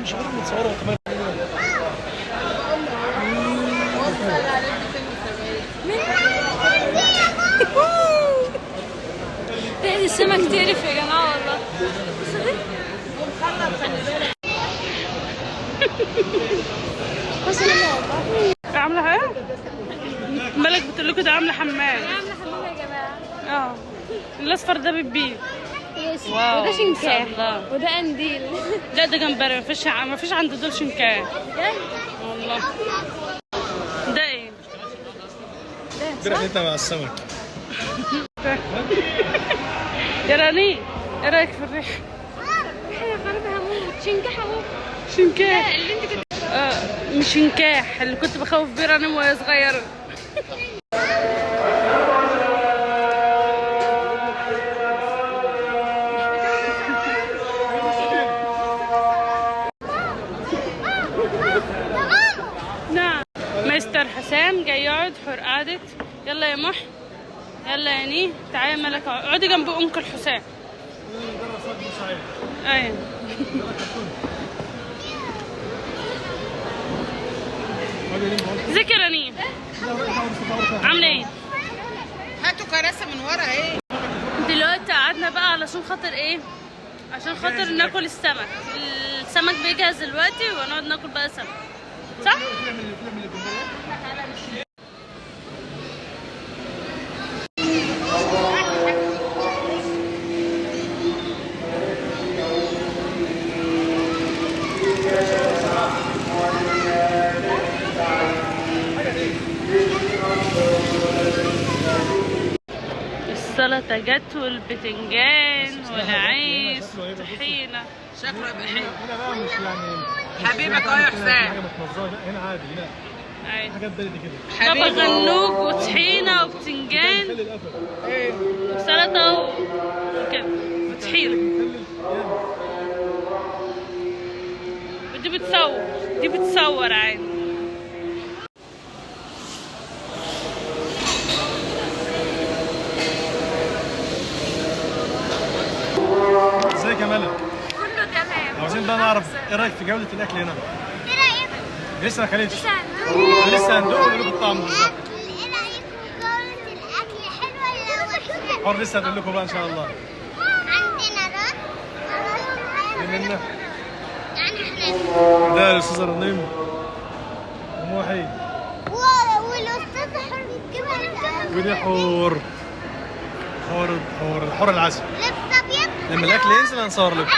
مش غير متصوره كمان. تاني السمك تعرف يا جماعه والله. عامله ايه؟ مالك بتقول لكم ده عامله حمام. عامله حمام يا جماعه. الاصفر ده بيبي. واو وده شنكاح وده قنديل. لا ده جمبري. مفيش عند دول شنكاح والله. ده ايه؟ امبارح انت مع السمك. يا راني ايه رايك في الريحه؟ يا خرابي هموت. شنكاح اهو. شنكاح. لا اللي انت كنت مش شنكاح اللي كنت بخوف بيه راني وهي صغيره. نعم مستر حسام جاي يقعد حر قعدت. يلا يا مح، يلا يا ني تعالي يا ملك اقعدي جنب انكل حسام. ايوه ازيك يا رنين؟ عامله ايه؟ هاتوا كراسه من ورا ايه. دلوقتي قعدنا بقى علشان خاطر ايه؟ عشان خاطر ناكل السمك. السمك بيجهز دلوقتي ونقعد ناكل بقى سمك، صح؟ السلطة جت والبتنجان والعيش والطحينة. شكله يبقى حلو. هنا بقى مش يعني حبيبك اهو يا حسام. حاجه متنظمه هنا عادي. هنا حاجات بلدي كده. بابا غنوج وطحينة وبتنجان وسلطة وكده وطحينة. ودي بتصور عادي. ازيك يا ملك؟ كله تمام. عاوزين بقى نعرف ايه رايك في جوده الاكل هنا؟ ايه رايك؟ لسه ما اكلتش. لسه لسه هندوق ونقول لكم الطعم بالظبط. ايه رايكم جوده الاكل حلوه ولا وحشه؟ حر لسه هنقول لكم بقى ان شاء الله. عندنا رز مننا يعني احنا ده الاستاذ رنيم وموحي والاستاذ حر كمان. ودي حور حور العسل. لبس ابيض. لما الاكل ينزل هنصور لكم.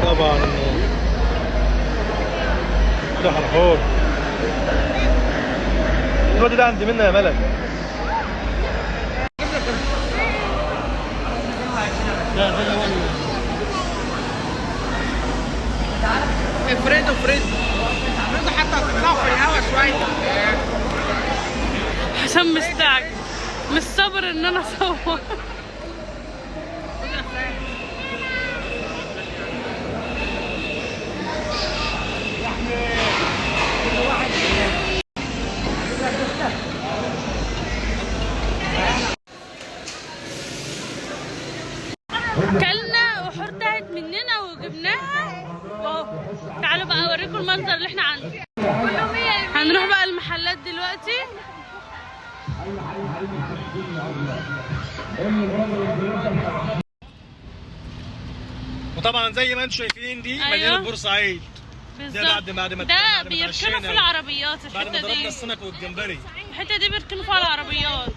طبعا ده حور. الواد ده عندي منه يا ملك. افردوا حتى تطلعوا في الهوا شويه. حسام مستعجل مش صابر ان انا اصور. كلنا وحور تاهت مننا وجبناها واهو. تعالوا بقى اوريكم المنظر اللي احنا عنده. هنروح بقى المحلات دلوقتي. وطبعا زي ما انتم شايفين دي أيوة. مدينه بورسعيد. بالظبط. بعد ما ده بيركنوا في العربيات. بعد ما الحته ضربنا دي السمك والجمبري. الحته دي بيركنوا فيها العربيات.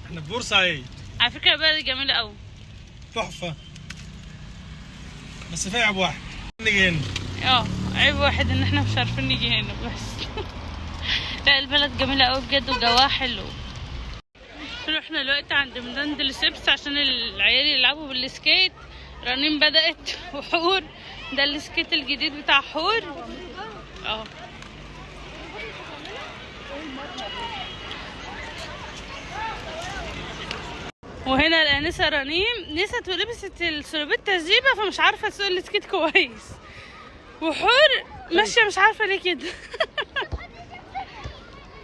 احنا في بورسعيد. على فكره البلد جميله قوي تحفه. بس في عيب واحد نيجي هنا. عيب واحد ان احنا مش عارفين نيجي هنا بس. لا البلد جميله قوي بجد وجواها حلو. رحنا دلوقتي عند ميدان دلسبس عشان العيال يلعبوا بالسكيت. رنين بدأت وحور. ده السكيت الجديد بتاع حور. وهنا الانسه رنيم نست ولبست السلوبيت تجيبه فمش عارفه تسوق السكيت كويس. وحور ماشيه مش عارفه ليه كده.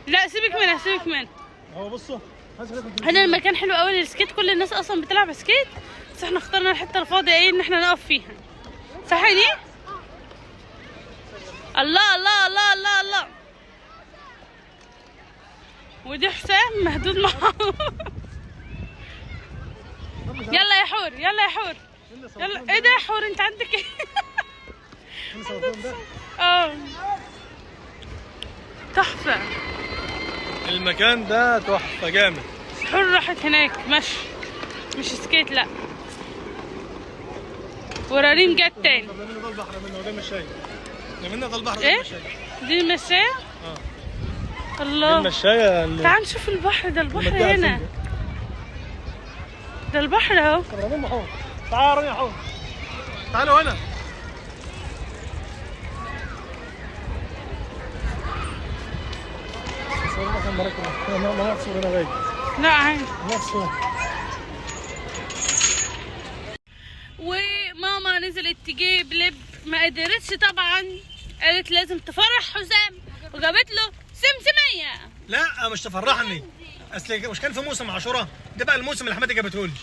لا سيبك منها سيبك منها. اهو بصوا هنا المكان حلو قوي للسكيت، كل الناس اصلا بتلعب سكيت، بس احنا اخترنا الحته الفاضيه ايه ان احنا نقف فيها. صح دي؟ الله الله الله الله الله. ودي حسام مهدود معاه. يلا يا حور يلا يا حور يلا. ايه ده يا حور انت عندك ايه؟ اه تحفه المكان ده تحفه جامد. حور راحت هناك مشي مش سكيت لا. ورارين جت تاني. طب ده البحر منه ده المشاية. منه ده البحر ايه؟ دي المشاية؟ الله. دي المشاية. تعال نشوف البحر ده، البحر هنا. ده البحر اهو. تعالوا يا حور. تعالوا هنا. لا عادي. نفسه. وماما نزلت تجيب لب، ما قدرتش طبعا، قالت لازم تفرح حسام وجابت له سمسمية. لا مش تفرحني، اصل مش كان في موسم عاشوراء، ده بقى الموسم اللي حماتي جابته لي.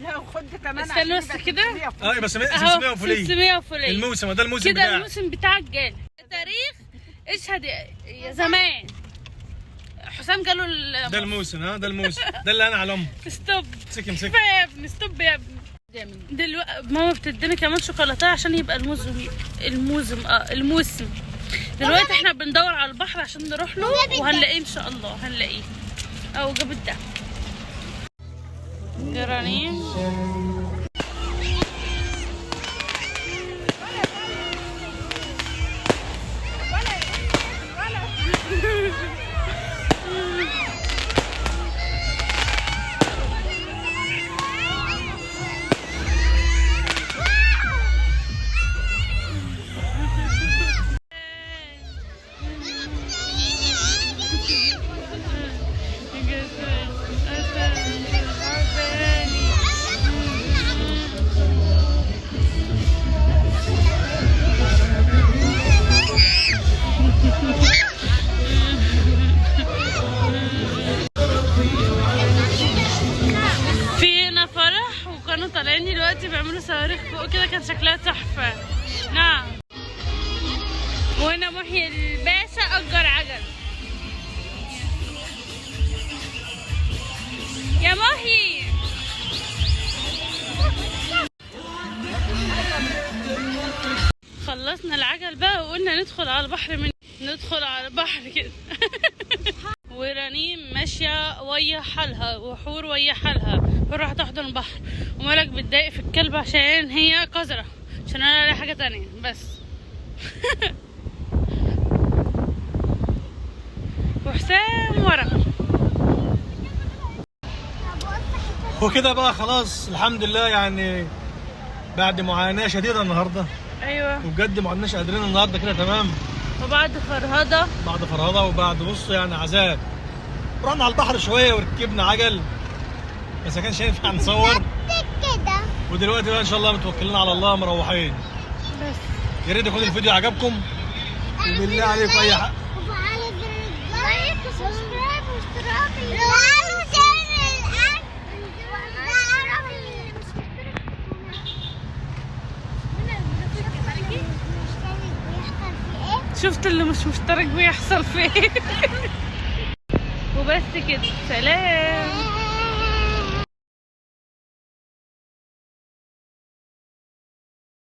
لا وخد كمان استنى بس كده. بس سمسمية وفوليه. سمسمية وفوليه. الموسم ده الموسم بتاعك. كده الموسم بتاعك جالي. التاريخ اشهد يا زمان. حسام جاله ده الموسم. ده الموسم ده اللي انا علمه. ستوب. امسك كفايه يا ابني ستوب يا ابني. دلوقتي ماما بتدينا كمان شوكولاته عشان يبقى الموسم. دلوقتي احنا بندور على البحر عشان نروح له وهنلاقيه ان شاء الله، هنلاقيه. او جاب ده جرانين. طالعين دلوقتي بيعملوا صواريخ فوق كده، كان شكلها تحفه. نعم. وهنا محيي الباشا اجر عجل. يا محيي خلصنا العجل بقى وقلنا ندخل على البحر، ندخل على البحر كده. ورنيم ماشيه ويا حالها وحور ويا حالها بروح تحضن البحر، ومالك بتضايق في الكلب عشان هي قذره، عشان انا لاقي حاجه تانية بس. وحسام ورا. وكده بقى خلاص الحمد لله، يعني بعد معاناه شديده النهارده. ايوه وبجد ما عدناش قادرين النهارده كده تمام. وبعد فرهضه وبعد بص يعني عذاب. رحنا على البحر شويه وركبنا عجل بس ما كانش ينفع نصور كده. ودلوقتي بقى ان شاء الله متوكلين على الله مروحين. بس يا ريت يكون الفيديو عجبكم وبالله عليكم اي حق وفعل زر اللايك وسبسكرايب واشتراك وعلوا زر الأكل. شفت اللي مش مشترك بيحصل فيه. وبس كده، سلام.